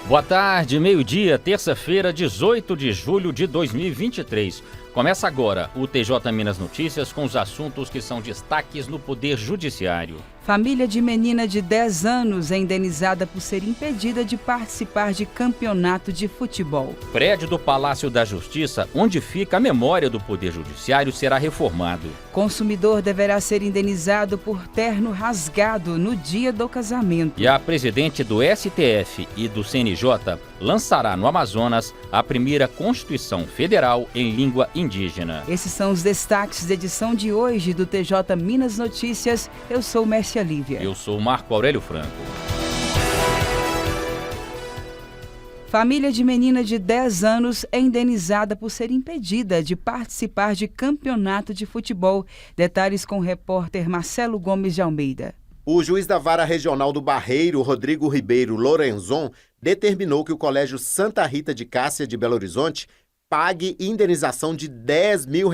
Boa tarde, meio-dia, terça-feira, 18 de julho de 2023. Começa agora o TJ Minas Notícias com os assuntos que são destaques no Poder Judiciário. Família de menina de 10 anos é indenizada por ser impedida de participar de campeonato de futebol. Prédio do Palácio da Justiça, onde fica a memória do Poder Judiciário, será reformado. Consumidor deverá ser indenizado por terno rasgado no dia do casamento. E a presidente do STF e do CNJ lançará no Amazonas a primeira Constituição Federal em língua indígena. Esses são os destaques da edição de hoje do TJ Minas Notícias. Eu sou Mércia Lívia. Eu sou Marco Aurélio Franco. Família de menina de 10 anos é indenizada por ser impedida de participar de campeonato de futebol. Detalhes com o repórter Marcelo Gomes de Almeida. O juiz da Vara Regional do Barreiro, Rodrigo Ribeiro Lorenzon, determinou que o Colégio Santa Rita de Cássia de Belo Horizonte pague indenização de R$10 mil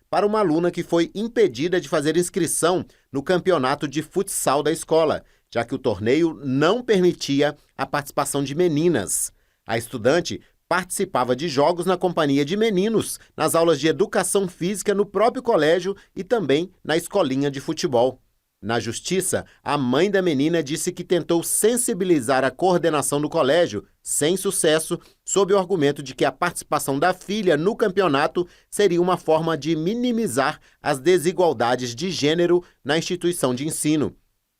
para uma aluna que foi impedida de fazer inscrição no campeonato de futsal da escola, já que o torneio não permitia a participação de meninas. A estudante participava de jogos na companhia de meninos, nas aulas de educação física no próprio colégio e também na escolinha de futebol. Na justiça, a mãe da menina disse que tentou sensibilizar a coordenação do colégio, sem sucesso, sob o argumento de que a participação da filha no campeonato seria uma forma de minimizar as desigualdades de gênero na instituição de ensino.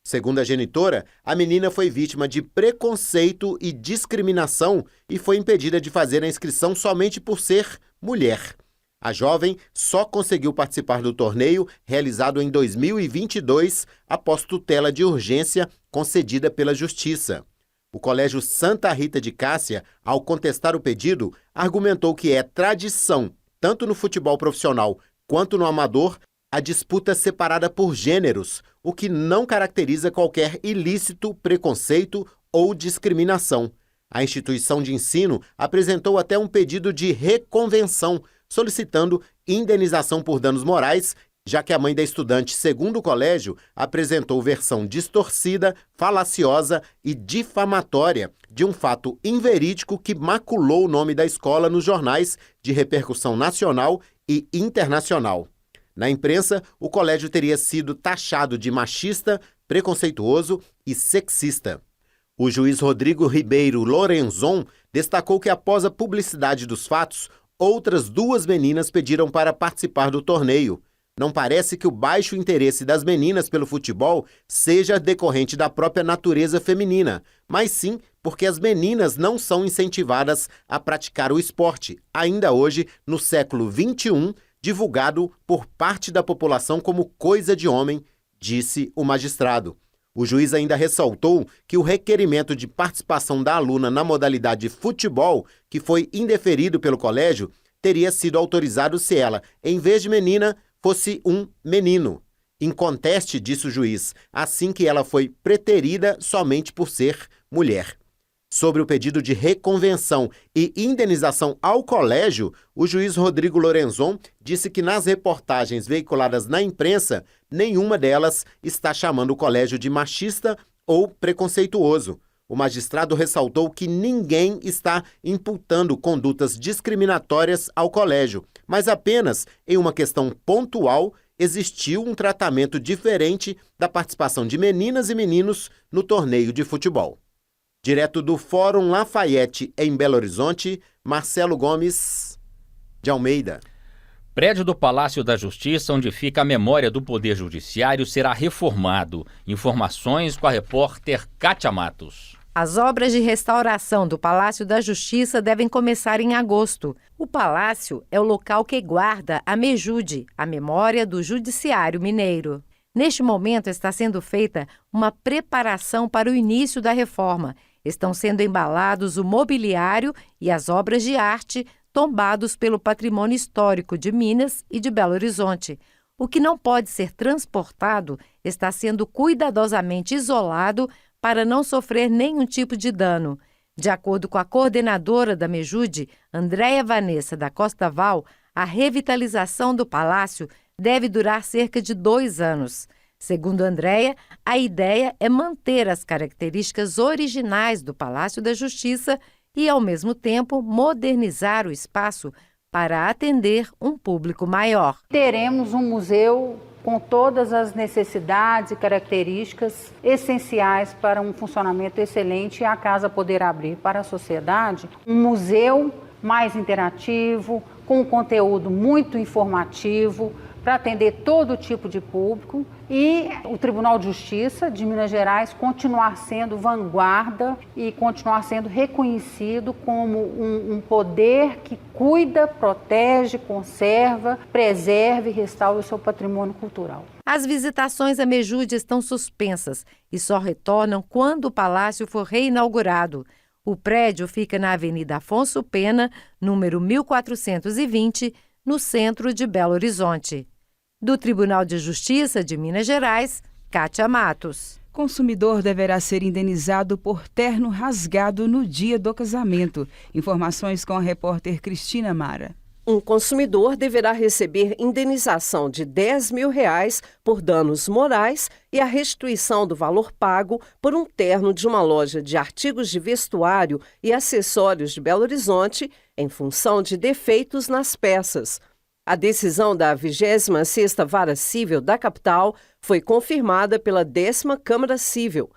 Segundo a genitora, a menina foi vítima de preconceito e discriminação e foi impedida de fazer a inscrição somente por ser mulher. A jovem só conseguiu participar do torneio realizado em 2022 após tutela de urgência concedida pela Justiça. O Colégio Santa Rita de Cássia, ao contestar o pedido, argumentou que é tradição, tanto no futebol profissional quanto no amador, a disputa separada por gêneros, o que não caracteriza qualquer ilícito, preconceito ou discriminação. A instituição de ensino apresentou até um pedido de reconvenção, solicitando indenização por danos morais, já que a mãe da estudante, segundo o colégio, apresentou versão distorcida, falaciosa e difamatória de um fato inverídico que maculou o nome da escola nos jornais de repercussão nacional e internacional. Na imprensa, o colégio teria sido taxado de machista, preconceituoso e sexista. O juiz Rodrigo Ribeiro Lorenzon destacou que após a publicidade dos fatos, outras 2 meninas pediram para participar do torneio. Não parece que o baixo interesse das meninas pelo futebol seja decorrente da própria natureza feminina, mas sim porque as meninas não são incentivadas a praticar o esporte, ainda hoje, no século XXI, divulgado por parte da população como coisa de homem, disse o magistrado. O juiz ainda ressaltou que o requerimento de participação da aluna na modalidade futebol, que foi indeferido pelo colégio, teria sido autorizado se ela, em vez de menina, fosse um menino. Inconteste, disse o juiz, assim que ela foi preterida somente por ser mulher. Sobre o pedido de reconvenção e indenização ao colégio, o juiz Rodrigo Lorenzon disse que nas reportagens veiculadas na imprensa, nenhuma delas está chamando o colégio de machista ou preconceituoso. O magistrado ressaltou que ninguém está imputando condutas discriminatórias ao colégio, mas apenas em uma questão pontual existiu um tratamento diferente da participação de meninas e meninos no torneio de futebol. Direto do Fórum Lafayette, em Belo Horizonte, Marcelo Gomes de Almeida. Prédio do Palácio da Justiça, onde fica a memória do Poder Judiciário, será reformado. Informações com a repórter Kátia Matos. As obras de restauração do Palácio da Justiça devem começar em agosto. O palácio é o local que guarda a MEJUDE, a memória do Judiciário Mineiro. Neste momento está sendo feita uma preparação para o início da reforma. Estão sendo embalados o mobiliário e as obras de arte tombados pelo patrimônio histórico de Minas e de Belo Horizonte. O que não pode ser transportado está sendo cuidadosamente isolado para não sofrer nenhum tipo de dano. De acordo com a coordenadora da MEJUDE, Andréia Vanessa da Costa Val, a revitalização do palácio deve durar cerca de 2 anos. Segundo Andréia, a ideia é manter as características originais do Palácio da Justiça e, ao mesmo tempo, modernizar o espaço para atender um público maior. Teremos um museu com todas as necessidades e características essenciais para um funcionamento excelente e a casa poder abrir para a sociedade um museu mais interativo, com um conteúdo muito informativo, para atender todo tipo de público e o Tribunal de Justiça de Minas Gerais continuar sendo vanguarda e continuar sendo reconhecido como um poder que cuida, protege, conserva, preserva e restaura o seu patrimônio cultural. As visitações a Mejude estão suspensas e só retornam quando o palácio for reinaugurado. O prédio fica na Avenida Afonso Pena, número 1420, no centro de Belo Horizonte. Do Tribunal de Justiça de Minas Gerais, Kátia Matos. Consumidor deverá ser indenizado por terno rasgado no dia do casamento. Informações com a repórter Cristina Mara. Um consumidor deverá receber indenização de R$10 mil por danos morais e a restituição do valor pago por um terno de uma loja de artigos de vestuário e acessórios de Belo Horizonte em função de defeitos nas peças. A decisão da 26ª Vara Cível da capital foi confirmada pela 10ª Câmara Cível.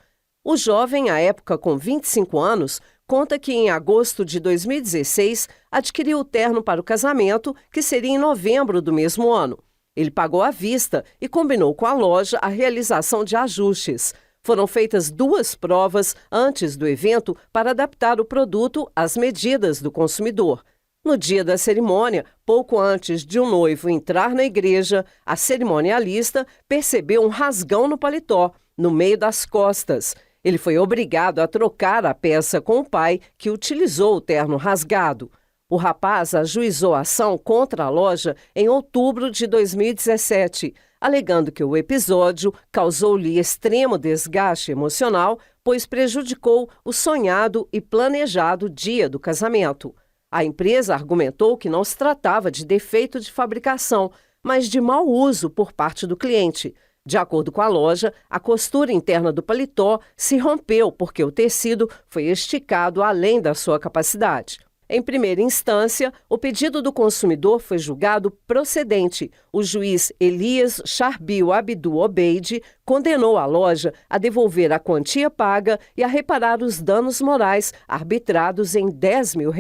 O jovem, à época com 25 anos, conta que em agosto de 2016 adquiriu o terno para o casamento, que seria em novembro do mesmo ano. Ele pagou à vista e combinou com a loja a realização de ajustes. Foram feitas 2 provas antes do evento para adaptar o produto às medidas do consumidor. No dia da cerimônia, pouco antes de um noivo entrar na igreja, a cerimonialista percebeu um rasgão no paletó, no meio das costas. Ele foi obrigado a trocar a peça com o pai, que utilizou o terno rasgado. O rapaz ajuizou a ação contra a loja em outubro de 2017, alegando que o episódio causou-lhe extremo desgaste emocional, pois prejudicou o sonhado e planejado dia do casamento. A empresa argumentou que não se tratava de defeito de fabricação, mas de mau uso por parte do cliente. De acordo com a loja, a costura interna do paletó se rompeu porque o tecido foi esticado além da sua capacidade. Em primeira instância, o pedido do consumidor foi julgado procedente. O juiz Elias Charbil Abdu Obeide condenou a loja a devolver a quantia paga e a reparar os danos morais arbitrados em R$10 mil.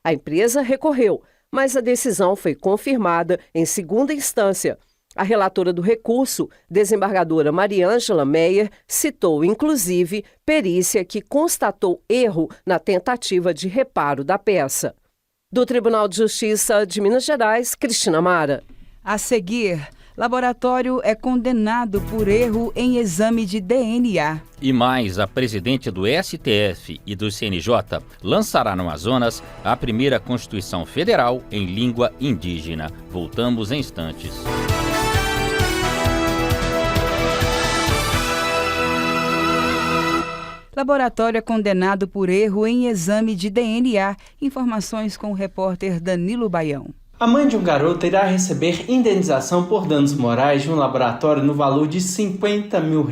A empresa recorreu, mas a decisão foi confirmada em segunda instância. A relatora do recurso, desembargadora Mariângela Meyer, citou, inclusive, perícia que constatou erro na tentativa de reparo da peça. Do Tribunal de Justiça de Minas Gerais, Cristina Mara. A seguir, laboratório é condenado por erro em exame de DNA. E mais, a presidente do STF e do CNJ lançará no Amazonas a primeira Constituição Federal em língua indígena. Voltamos em instantes. Laboratório é condenado por erro em exame de DNA. Informações com o repórter Danilo Baião. A mãe de um garoto irá receber indenização por danos morais de um laboratório no valor de R$50 mil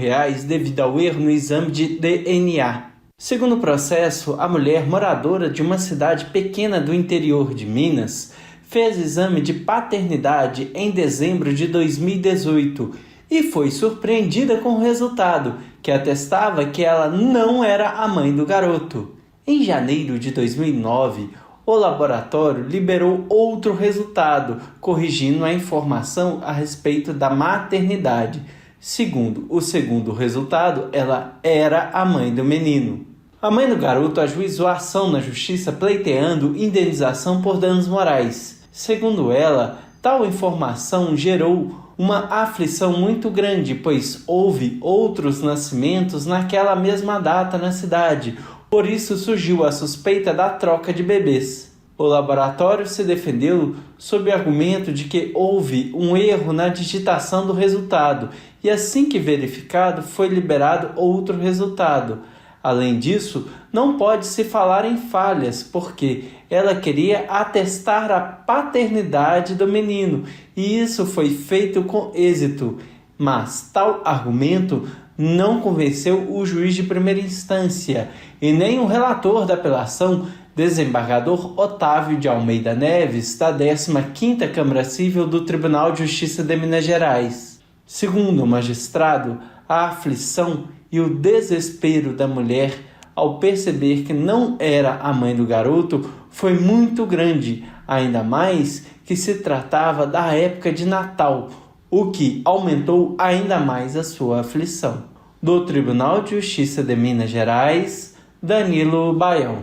devido ao erro no exame de DNA. Segundo o processo, a mulher, moradora de uma cidade pequena do interior de Minas, fez exame de paternidade em dezembro de 2018 e foi surpreendida com o resultado, que atestava que ela não era a mãe do garoto. Em janeiro de 2009, o laboratório liberou outro resultado, corrigindo a informação a respeito da maternidade. Segundo o segundo resultado, ela era a mãe do menino. A mãe do garoto ajuizou a ação na justiça pleiteando indenização por danos morais. Segundo ela, tal informação gerou uma aflição muito grande, pois houve outros nascimentos naquela mesma data na cidade. Por isso surgiu a suspeita da troca de bebês. O laboratório se defendeu sob o argumento de que houve um erro na digitação do resultado e assim que verificado foi liberado outro resultado. Além disso, não pode se falar em falhas, porque ela queria atestar a paternidade do menino e isso foi feito com êxito. Mas tal argumento não convenceu o juiz de primeira instância e nem o relator da apelação, desembargador Otávio de Almeida Neves, da 15ª Câmara Civil do Tribunal de Justiça de Minas Gerais. Segundo o magistrado, a aflição e o desespero da mulher ao perceber que não era a mãe do garoto foi muito grande, ainda mais que se tratava da época de Natal, o que aumentou ainda mais a sua aflição. Do Tribunal de Justiça de Minas Gerais, Danilo Baião.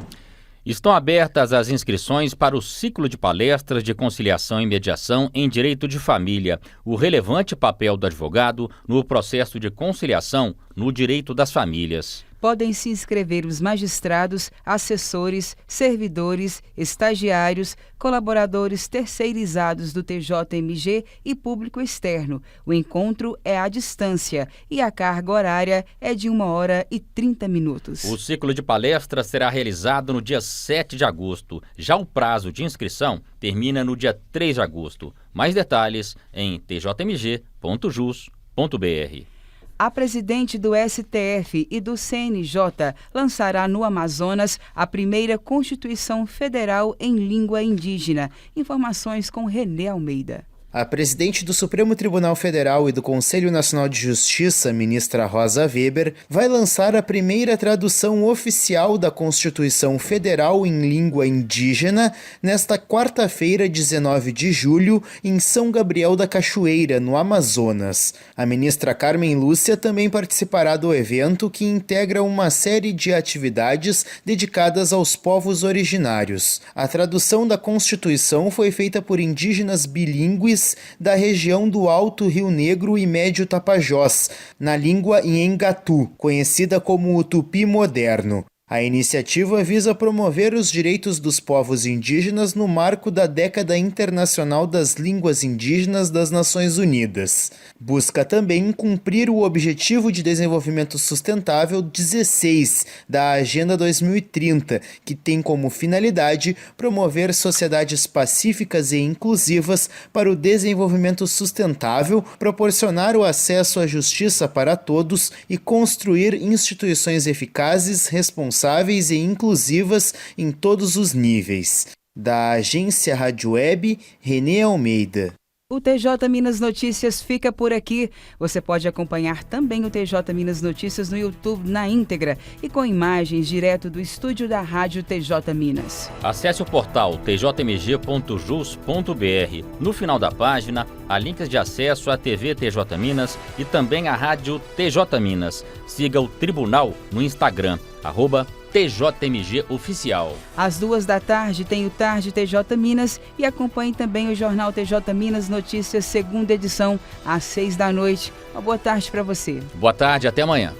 Estão abertas as inscrições para o ciclo de palestras de conciliação e mediação em direito de família, o relevante papel do advogado no processo de conciliação no direito das famílias. Podem se inscrever os magistrados, assessores, servidores, estagiários, colaboradores terceirizados do TJMG e público externo. O encontro é à distância e a carga horária é de 1h30. O ciclo de palestras será realizado no dia 7 de agosto. Já o prazo de inscrição termina no dia 3 de agosto. Mais detalhes em tjmg.jus.br. A presidente do STF e do CNJ lançará no Amazonas a primeira Constituição Federal em língua indígena. Informações com Renê Almeida. A presidente do Supremo Tribunal Federal e do Conselho Nacional de Justiça, ministra Rosa Weber, vai lançar a primeira tradução oficial da Constituição Federal em língua indígena nesta quarta-feira, 19 de julho, em São Gabriel da Cachoeira, no Amazonas. A ministra Carmen Lúcia também participará do evento, que integra uma série de atividades dedicadas aos povos originários. A tradução da Constituição foi feita por indígenas bilíngues da região do Alto Rio Negro e Médio Tapajós, na língua Nhengatu, conhecida como o Tupi moderno. A iniciativa visa promover os direitos dos povos indígenas no marco da Década Internacional das Línguas Indígenas das Nações Unidas. Busca também cumprir o Objetivo de Desenvolvimento Sustentável 16 da Agenda 2030, que tem como finalidade promover sociedades pacíficas e inclusivas para o desenvolvimento sustentável, proporcionar o acesso à justiça para todos e construir instituições eficazes, responsáveis e inclusivas em todos os níveis. Da agência Rádio Web, Renê Almeida. O TJ Minas Notícias fica por aqui. Você pode acompanhar também o TJ Minas Notícias no YouTube na íntegra e com imagens direto do estúdio da Rádio TJ Minas. Acesse o portal tjmg.jus.br. No final da página, há links de acesso à TV TJ Minas e também à Rádio TJ Minas. Siga o Tribunal no Instagram, @TJMG Oficial. Às 14h tem o Tarde TJ Minas e acompanhe também o Jornal TJ Minas Notícias, segunda edição, às 18h. Uma boa tarde para você. Boa tarde, até amanhã.